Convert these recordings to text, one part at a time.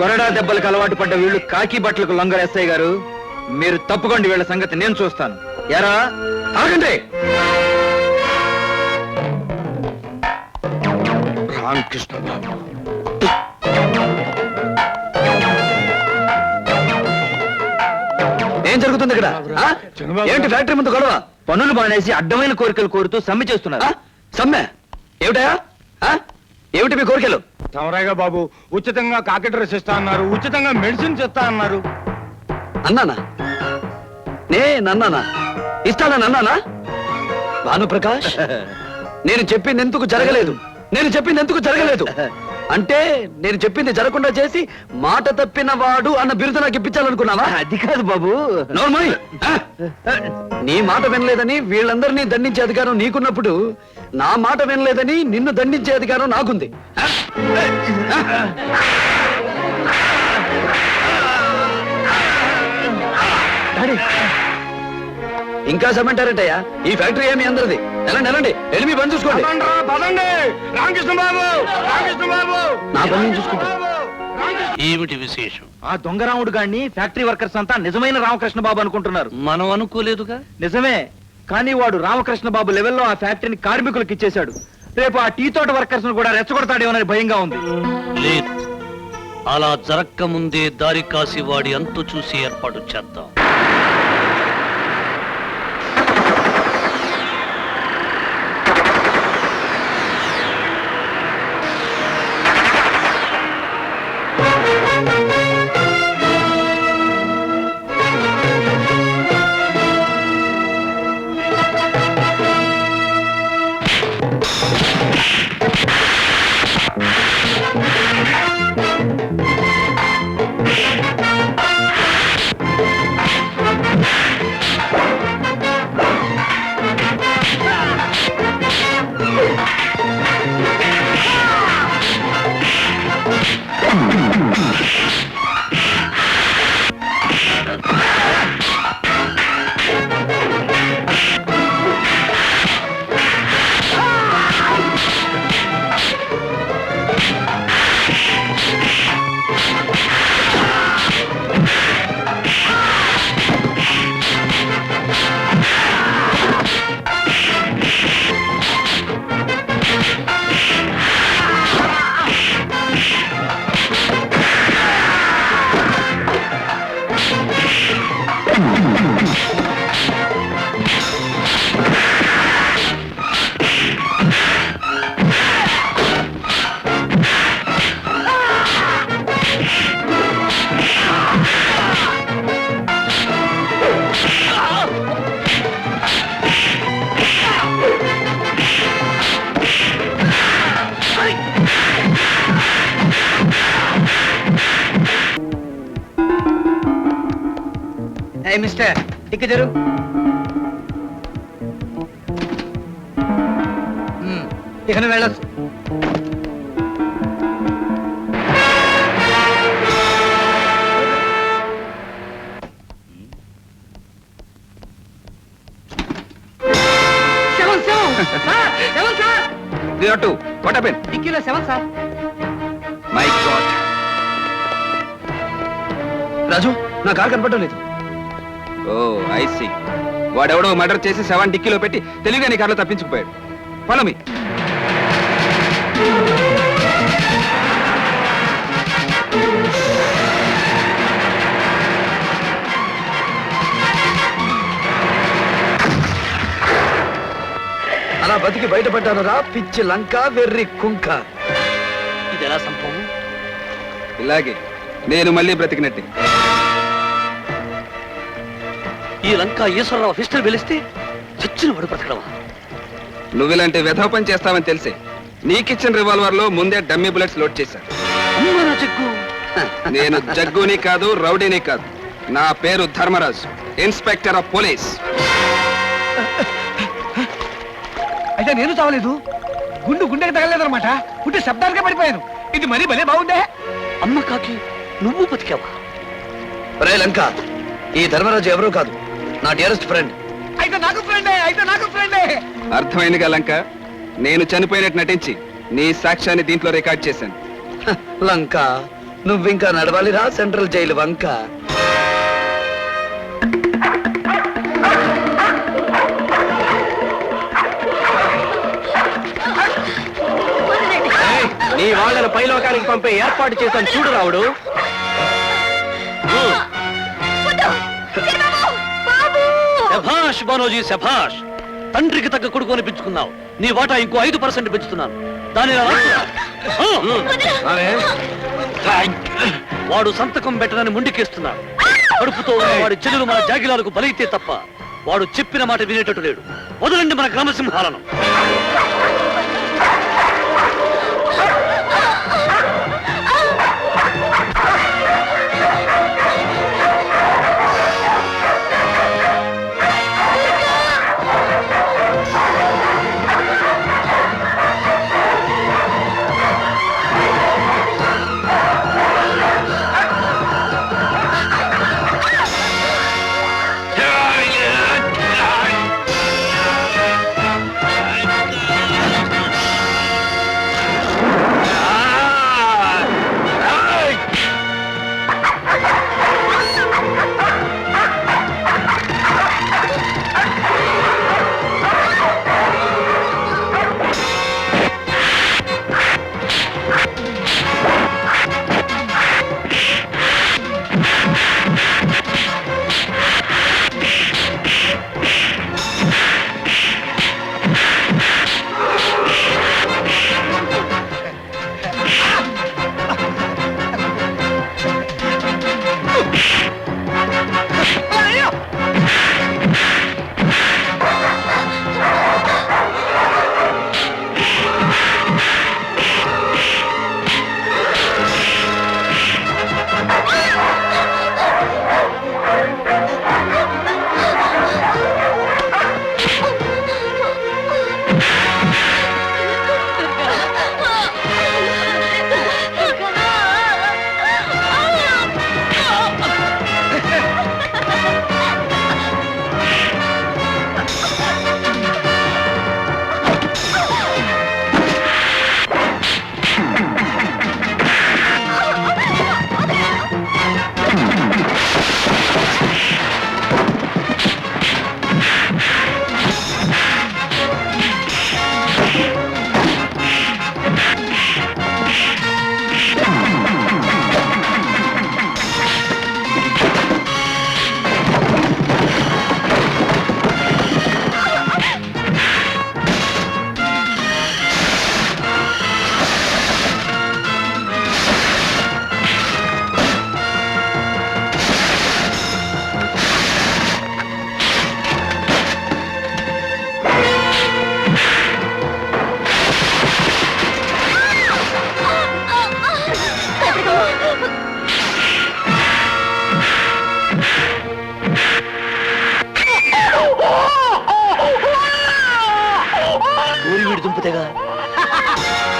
కొరడా దెబ్బలకు అలవాటు పడ్డ వీళ్ళు కాకి బట్టలకు లొంగరు ఎస్ఐ గారు. మీరు తప్పుకోండి, వీళ్ళ సంగతి నేను చూస్తాను. ఎరా ఆగండి. రామకృష్ణ బాబు, ఏం జరుగుతుంది ఇక్కడ? ఏంటి ఫ్యాక్టరీ ముందు గొడవ? పనులు మానేసి అడ్డమైన కోరికలు కోరుతూ సమ్మె చేస్తున్నారు. సమ్మె ఏమిటయా? ఏమిటి మీ కోరికలు? తమరాగా బాబు, ఉచితంగా కాకి డ్రెస్ ఇస్తా అన్నారు, ఉచితంగా మెడిసిన్స్ ఇస్తా అన్నారు. అన్నానా? నేనన్నానా? ఇస్తానని అన్నానా? భానుప్రకాష్, నేను చెప్పింది ఎందుకు జరగలేదు? అంటే నేను చెప్పింది జరగకుండా చేసి మాట తప్పిన వాడు అన్న బిరుదు నాకు ఇప్పించాలనుకున్నావా? అది కాదు బాబు. నోర్మోయ్, నీ మాట వినలేదని వీళ్ళందరినీ దండించే అధికారం నీకున్నప్పుడు నా మాట వినలేదని నిన్ను దండించే అధికారం నాకుంది. ఇంకా సమంటారంటయ్యా? ఈ ఫ్యాక్టరీ ఏమి అందరిది. ఎలాండి వెళ్ళి మీ పని చూసుకోండి. రామకృష్ణ బాబు, నా పని చూసుకుంటా. ఏమిటి విశేషం? ఆ దొంగరాముడు గారిని ఫ్యాక్టరీ వర్కర్స్ అంతా నిజమైన రామకృష్ణ బాబు అనుకుంటున్నారు. మనం అనుకోలేదుగా. నిజమే, కానీ వాడు రామకృష్ణ బాబు లెవెల్లో ఆ ఫ్యాక్టరీని కార్మికులకు ఇచ్చేశాడు. రేపు ఆ టీ తోట వర్కర్స్ ను కూడా రెచ్చగొడతాడేమోనని భయంగా ఉంది. లేదు, అలా జరక్క ముందే దారి కాసి వాడి అంతు చూసి ఏర్పాటు చేద్దాం. మిస్టర్, ఇక్కడ జరు. ఇక వెళ్ళొచ్చు. రాజు, నా కారు కనపడటం లేదు. ఓ ఐ సీ. వాడెవడో మర్డర్ చేసి 7 డిక్కీలో పెట్టి తెలివిగా నీ కార్లో తప్పించుకుపోయాడు. Follow me. అలా బతికి బయటపడ్డాను రా పిచ్చి లంక వెర్రి కుంక. ఇది ఎలా సంభవం? ఇలాగే నేను మళ్ళీ బ్రతికినట్టే. ఈ లంక ఈశ్వరరావు పిస్టల్ వెలిస్తే చచ్చిన వాడు బ్రతకడమా? నువ్విలాంటి వెధవ పని చేస్తావని తెలిసే నీకిచ్చిన రివాల్వర్ లో ముందే డమ్మీ బుల్లెట్స్ లోడ్ చేశాను. నేను జగ్గుని కాదు, రౌడీని కాదు. నా పేరు ధర్మరాజు, ఇన్స్పెక్టర్ ఆఫ్ పోలీస్. అయితే నేను చావలేదు, గుండెకి తగలేదన్నమాట. పుట్టి శబ్దానికే పడిపోయాను. ఇది మరీ భలే బాగుండే. అమ్మ కాకి, నువ్వు బతికావా? రే లంక, ఈ ధర్మరాజు ఎవరూ కాదు, నా డియరెస్ట్ ఫ్రెండ్. అయితే నాకు ఫ్రెండే అర్థమైందిగా లంక. నేను చనిపోయినట్టు నటించి నీ సాక్ష్యాన్ని దీంట్లో రికార్డ్ చేశాను. హ, లంక నువ్వింకా నడవాలిరా సెంట్రల్ జైలు వంక. నీ వాళ్ళని పైలోకానికి పంపే ఏర్పాటు చేశాను చూడు రావుడు. శభాష్ బనోజీ శభాష్. తండ్రికి తగ్గ కొడుకు అనిపించుకున్నావు. నీ వాటా ఇంకో 5% పెంచుతున్నాను. దాని వాడు సంతకం పెట్టనని ముండికేస్తున్నాడు. కడుపుతో ఉన్న వాడి చెల్లెలు మన జాగిలాలకు బలైతే తప్ప వాడు చెప్పిన మాట వినేటట్టు లేడు. వదలండి మన గ్రామసింహాలను.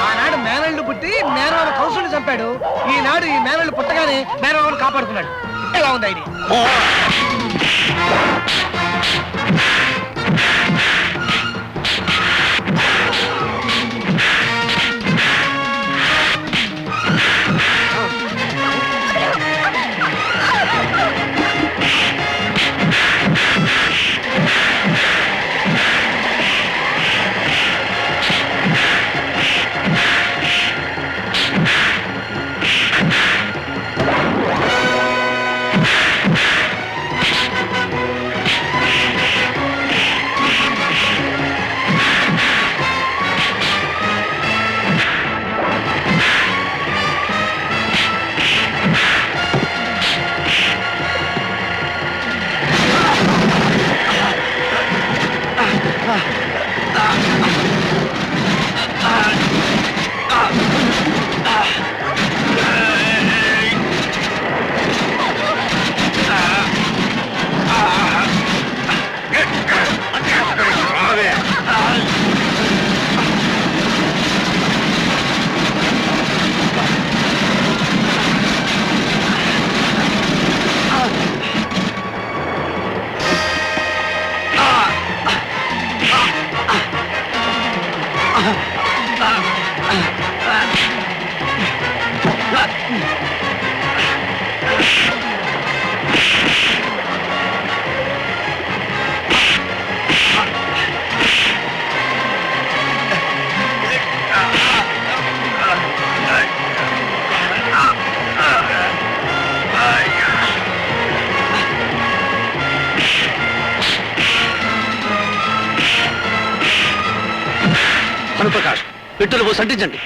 ఆనాడు మేనల్ని పుట్టి మేనమామ కౌసుని చంపాడు. ఈనాడు ఈ మేనల్ని పుట్టగానే మేనమామను కాపాడుకున్నాడు. ఎలా ఉంది ఐడియా? భానుప్రకాష్ పెట్టులు పోసి అంటించండి.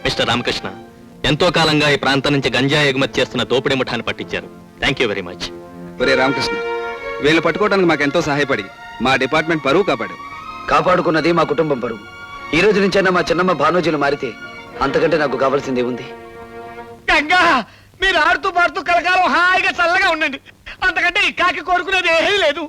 మిస్టర్ రామకృష్ణ, ఎంతో కాలంగా ఈ ప్రాంతం నుంచి గంజాయి ఎగుమతి చేస్తున్న దోపిడీ ముఠాన్ని పట్టించారు. Thank you very much. ఒరే రామకృష్ణ, వీళ్ళు పట్టుకోవడానికి మాకెంతో సహాయపడి మా డిపార్ట్మెంట్ పరువు కాపాడు. కాపాడుకున్నది మా కుటుంబం పరువు. ఈ రోజు నుంచైనా మా చిన్నమ్మ భానోజీలు మారితే అంతకంటే నాకు కావాల్సింది ఉంది. గంగా, మీరు ఆడుతూ పాడుతూ కలకాలం హాయిగా చల్లగా ఉండండి. అంతకంటే ఈ కాకి కోరుకునేది ఏమీ లేదు.